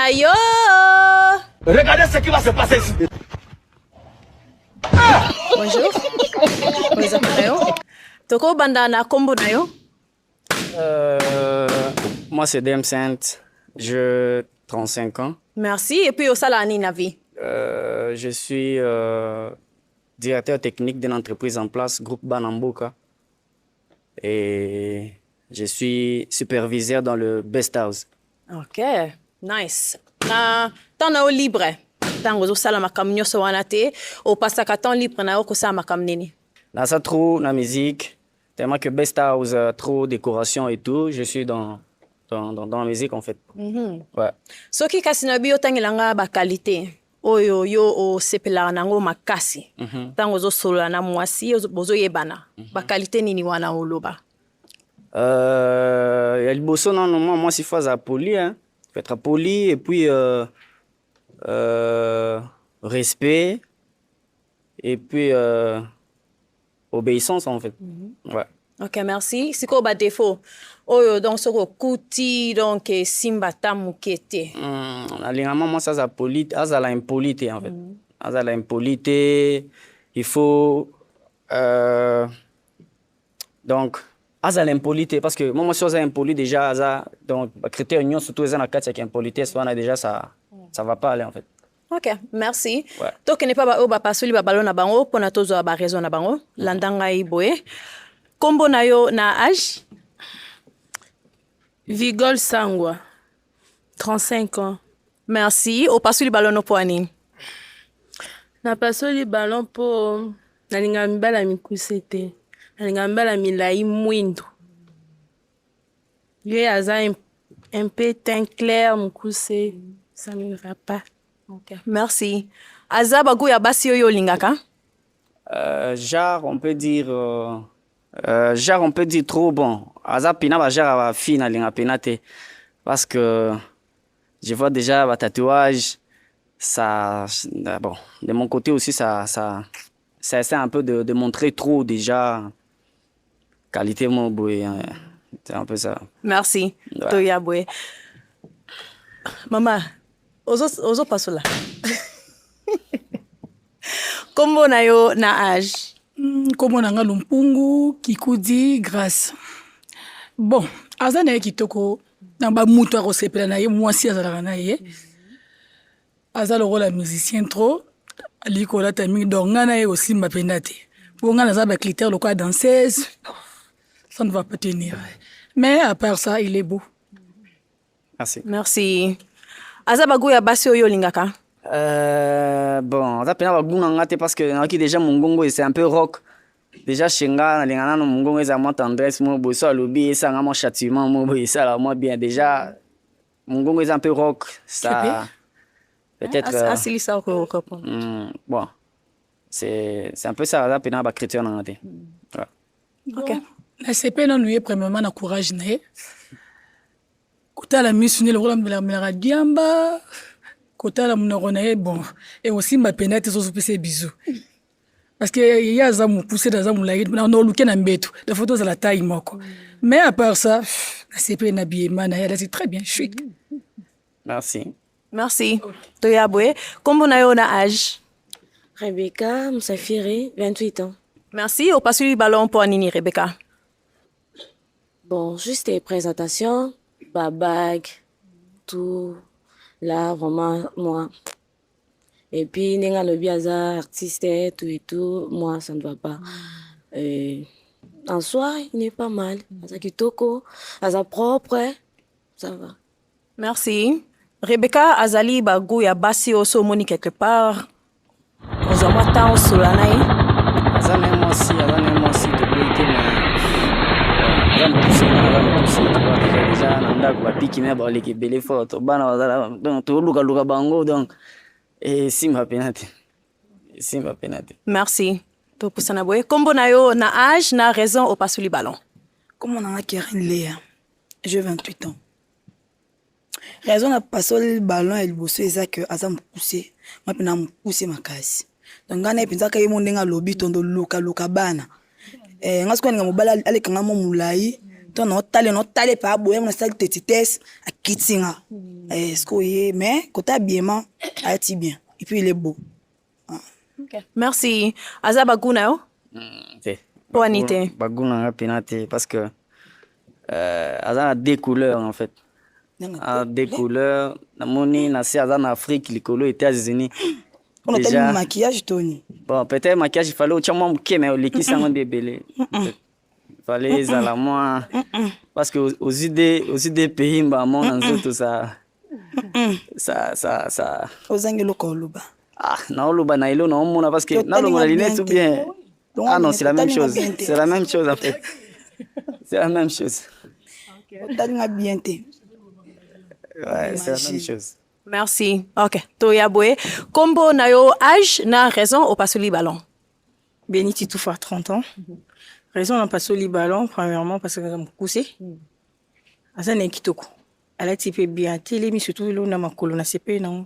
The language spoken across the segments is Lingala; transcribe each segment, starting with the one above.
na yo. Regardez ce qui va se passer ici. Bonjour. Vous êtes là? Toko banda na kombo na yo. Moi, c'est Dame Saint. J'ai 35 ans. Merci. Et puis, au salani na vie. Je suis directeur technique d'une entreprise en place, Groupe Banamboka. Et je suis superviseur dans le Best House. Ok, nice. T'en as au libre. T'en as au salama comme nyoso wanate. Au pasaka temps libre na yo kusama comme nini. Là, ça trop la musique. Tellement que Best House, trop décoration et tout. Je suis dans la musique en fait. Ouais. Soki kasi na bio tangilanga ba qualité. Oyo yo o sepela nango makasi. Tango zo solo na mwasi bozo yebana. Ba qualité nini wana oloba. Le bosso non moi si faut être poli hein. Faut être poli et puis respect et puis obéissance en fait. Ouais. Ok, merci. Siko ba défaut. Oyo donc soko kuti donc simba tamukete. Alingamment moi ça poli, ça la impolité en fait. Ça la impolité, il faut donc ça l'impolité parce que moi sur ça impoli déjà ça donc critère union surtout les en quatre qui impolité soit déjà ça va pas aller en fait. Ok, merci. Ouais. Donc n'est pas ba pasuli ba ballon na bango pona tozo ba raison na bango landanga iboye. Kombo na yo na âge? Vigol Sangwa, 35 ans. Merci. Au pasuli ballon no poani. Na pasoli ballon po nalinga mbala mikusete. Nalinga mbala milai mwindo. Lui aza un peu teint clair mukuse. Ça ne va pas. Ok, merci. Aza bagu ya basi yo lingaka? Genre on peut dire trop bon. Aza pina ba genre ba fille na linga penate parce que je vois déjà ba tatouage ça bon de mon côté aussi ça essaie un peu de montrer trop déjà qualité mon boy hein. C'est un peu ça. Merci. Ouais. Toya boy. Maman, ozo pasola. Kombo na yo na âge? Kombo na nga Lumpungu Kikudi Grâce. Bon, aza na ye kitoko na ba mutu akosepela na ye mwasi azalaka na ye. Aza lokola musicien trop alikolata mingi donc nga na ye osimba penda te. Po nga naza ba critère lokola danseuse. Ça ne va pas tenir. Mais à part ça, il est beau. Merci. Merci. Aza bagu ya basi oyo lingaka? Bon, aza pena bagu na nga te parce que naki déjà mongongo c'est un peu rock. Déjà chenga na lingana no mongongo eza moi tendresse mo boso alobi esa nga mo châtiment mo bo esa la moi bien déjà mongongo est un peu rock ça peut-être asilisa ko bon c'est un peu ça aza pena ba chrétien na nga te. OK. La CP non lui premièrement na courage na kota la mission le rôle de la diamba kota la munoko na bon et aussi ma penate so pese bisou parce que il y a ça mu pousser dans ça mu la on luke na mbeto les photos à la taille moko mais à part ça la CP na bien man c'est très bien chic. Merci. Merci. Toya boy kombo na yo na âge? Rebecca Msafiri, 28 ans. Merci. Au pasuli ballon pour Nini Rebecca. Bon, juste les présentations, bague, tout, là, vraiment, moi. Et puis, Nenga le biaza, artiste, tout et tout, moi, ça ne va pas. En soi, il n'est pas mal. Asa kitoko, asa propre, ça va. Merci. Rebecca Azali bagu ya basi oso moni quelque part. Ozo mata o solanaï. Azane moi aussi de beauté mais déjà nanda kwa piki na ba leki bele photo bana wazala donc to luka bango donc et simba penate. Merci. To pusana boy. Kombo na yo na âge na raison au pasuli ballon. Comme on a Keren Léa, j'ai 28 ans. Raison na pasoli ballon et le bosso eza que azam pousser. Moi pena pousser ma case. Donc ngana epinza ka yemo ndenga lobi tondo luka bana. Ngasko nga mobala ale kanga mo mulai to no tale pa boye na sali tetites a kitinga est-ce que mais côté habillement a été bien et puis il est beau. Merci. Aza baguna yo? Te. Wanite. Baguna nga penate parce que aza na deux couleurs en fait. Deux couleurs. Namoni na si aza na Afrique likolo États-Unis. On a tellement maquillage Tony. Bon, peut-être maquillage il fallait au moins que mais l'équipe ça on débélé. Il fallait ça la moi parce que aux idées pays bah mon tout ça. Ça aux angelo koluba. Ah, na oluba na ilo na omona parce que na longa linette ou bien. Ah non, c'est la même chose. C'est la même chose en fait. C'est la même chose. Talinga bien te. Ouais, c'est la même chose. Merci. OK. Toya Boé. Combo na yo âge na raison au passe ballon. Beniti Toufa 30 ans. Raison n'a pas soli ballon premièrement parce que me coussé. Asa ne kitoko. Elle a typé bien télé mais surtout là na makolo na CP non.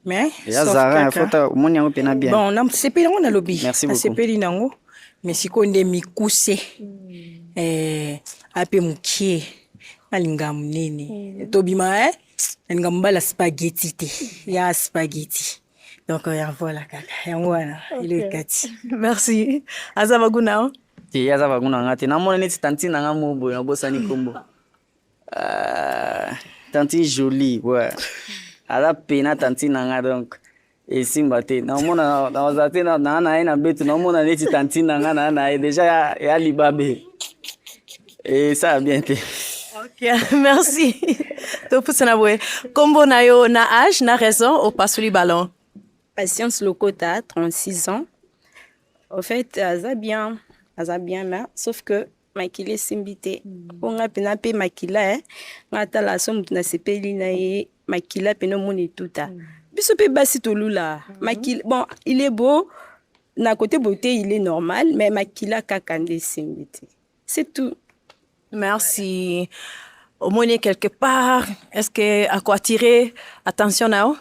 Mais ya zara fota umoni yango pena bien. Bon, na CP on a lobby. Merci beaucoup. CP linango. Mais siko nde mi coussé. Ape mukie. Alinga munene. Tobima alinga mbala spaghetti te. Ya spaghetti. Donc voilà kaka. Yango wana ile kati. Merci. Aza baguna. Ti ya za baguna ngati na mona neti tanti na ngamo boy na bosani kombo. Tanti jolie, ouais. Ala pena tanti na nga donc et simba te na mona na wazate na betu na mona neti tanti na nga na déjà ya libabe. Et ça bien été. OK, merci. To pusana boy. Combo na yo na âge na raison au passe ballon. Patience Lokota, 36 ans. En fait, aza bien là, sauf que makile simbité. On a penape makila ngata la somme na sepeli na ye makila peno moni tuta. Biso pe basi tolula. Makila bon, il est beau. Na côté beauté, il est normal, mais makila kakande simbité. C'est tout. Merci. Au moins quelque part, est-ce que à quoi tirer attention now?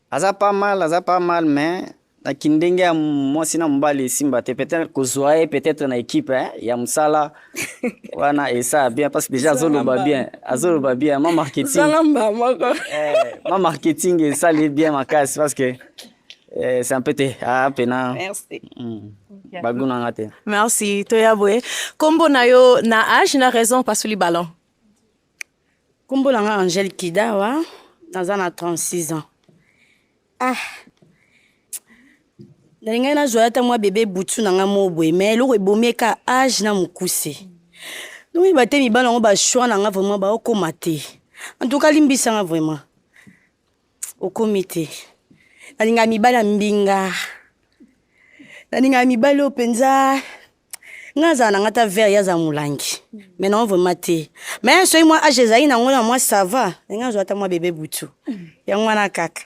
Aza pas mal, mais na kindenge ya mwasi na mbali simba te peut-être kozwaye peut-être na équipe ya msala wana et ça bien parce que déjà azoloba bien ma marketing ma marketing et ça les bien ma casse parce que c'est un peu pena. Merci. Baguna ngate. Merci Toya Boé. Combo na yo na âge na raison passe le ballon. Combo langa Angèle Kidawa na 36 ans. Ah. Nalinga na joya ta moi bébé butu na nga mobwe mais lo ebomi ka âge na mukuse. Donc ba te mi bana ngo ba choix na nga vraiment ba okomate. En tout cas limbisa nga vraiment. Okomite. Nalinga mi bana mbinga. Nalinga mi balo penza. Nga za na ngata ver ya za mulangi. Mais non vraiment te. Mais so moi âge zayi na ngona moi ça va. Nga joya ta moi bébé butu. Ya ngwana kaka.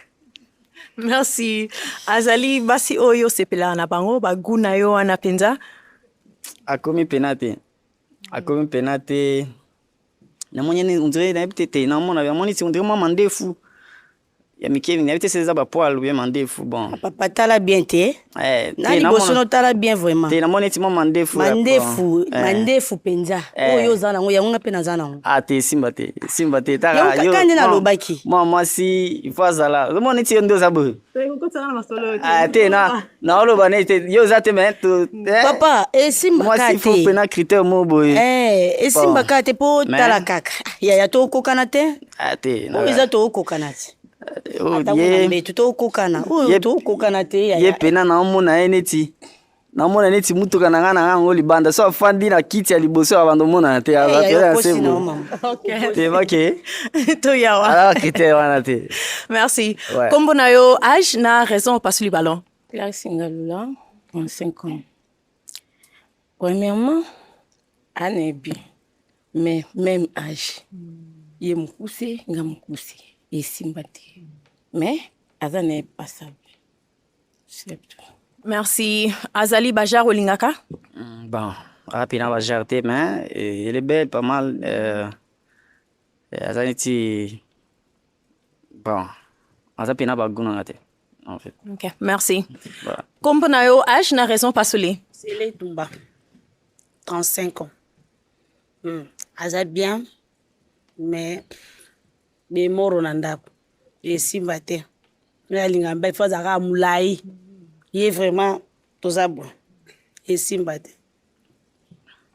Merci. Azali basi oyo sepela na bango baguna yo wana penza. Akomi penate. Na monyene on dirait na peut-être na mona ya moni ti on dirait moi mandefu. Ya mikemi na peut-être c'est ça ba poil ou bien mandefu bon. Papa tala bien te. Na liboso no tala bien vraiment. Te na moni ti moi mandefu. Mandefu penza. Oyo za nango ya nga pe na za nango. Ah te simba te ta yo. Kande na lobaki. Moi si il faut ça là. Le moni ti ndo za bo. Ah te na oloba ne te yo za te mais papa et simba moi si faut pena critère mo boy. Et simba ka te po tala kaka. Ya to kokana te. Ah te na. Oyo za to kokana te. Ye to kokana. Oyo to kokana te ya. Ye pena na omona neti. Na mona neti mutuka na ngana ngo libanda so afandi na kiti ya liboso abando mona te ya sebo. OK. Te make. To yawa. Alors critère wana te. Merci. Combo na yo âge na raison passe le ballon. Claire Singalula, 35 ans. Premièrement, Anebi, mais même âge. Il me poussé, il me poussé. Et sympathie. Mais, Aza n'est pas ça. C'est tout. Merci. Azali Bajar Olingaka? Bon, rapidement Bajar, mais elle est belle, pas mal. Azaniti. Bon, Azapina Baguna ngate. En fait. OK, merci. Voilà. Comme na yo âge na raison pas solé. C'est les Tumba. 35 ans. aza bien mais bemoro na ndako esimba te me alinga mba ifo azalaka molai ye vraiment toza bon esimba te.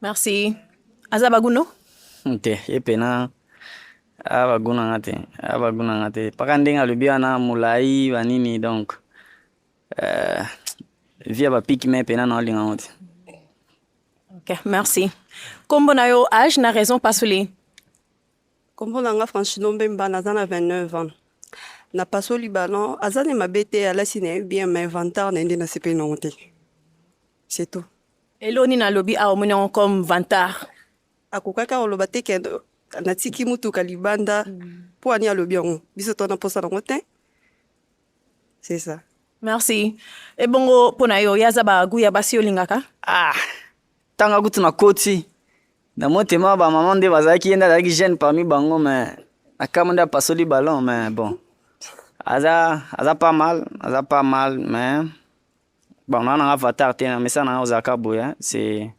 Merci. Aza baguno? Te ye pena abaguna ngate paka ndenge alobi wana molai banini donc via bapiki me pena na olinga ngo te. Ok, merci. Kombo na yo âge na raison pasoli? Kombo na nga Franchino Mbemba naza na 29 ans. Na paso Libanon, azane mabete alasi na bien ma inventaire na ende na sepe na te. C'est tout. Eloni na lobi a omoni comme vantar. Akokaka oloba te ke na tiki mutu kalibanda po ani alobi ngo. Biso to na posa na ngote. C'est ça. Merci. E bongo pona yo yaza ba guya basi olingaka? Tanga kutu na koti na motema ba maman nde bazalaki yenda azalaki jeune parmi bango mais akamanda pasoli ballon mais bon aza pas mal mais bon on a avatar te mais ça na ozaka boya c'est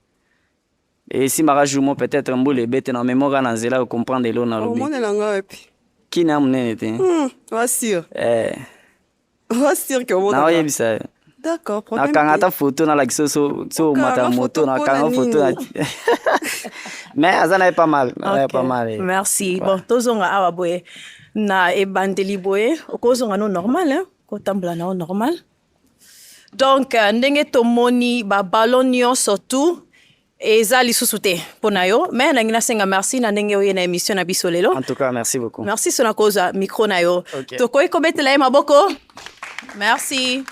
et si mara jumo peut-être mbule bete na mémoire na nzela comprendre lo na lobi. Au monde na nga epi. Qui na munene te? Wa sûr. Wa sûr que au monde. Na oyebisa. D'accord, problème. Nakangata photo na like so mata moto na kanga photo na. Mais azana est pas mal, pas mal. Merci. Bon, tozonga awa boye na ebandeli boye, okozonga no normal hein, ko tambla na normal. Donc ndenge tomoni ba ballon nyonso tout eza lisusu te pona yo, mais nangi nasenga merci na ndenge oye na émission na biso lelo. En tout cas, merci beaucoup. Merci sona koza micro na yo. Okay. Tokoyi kobetela ye maboko. Merci.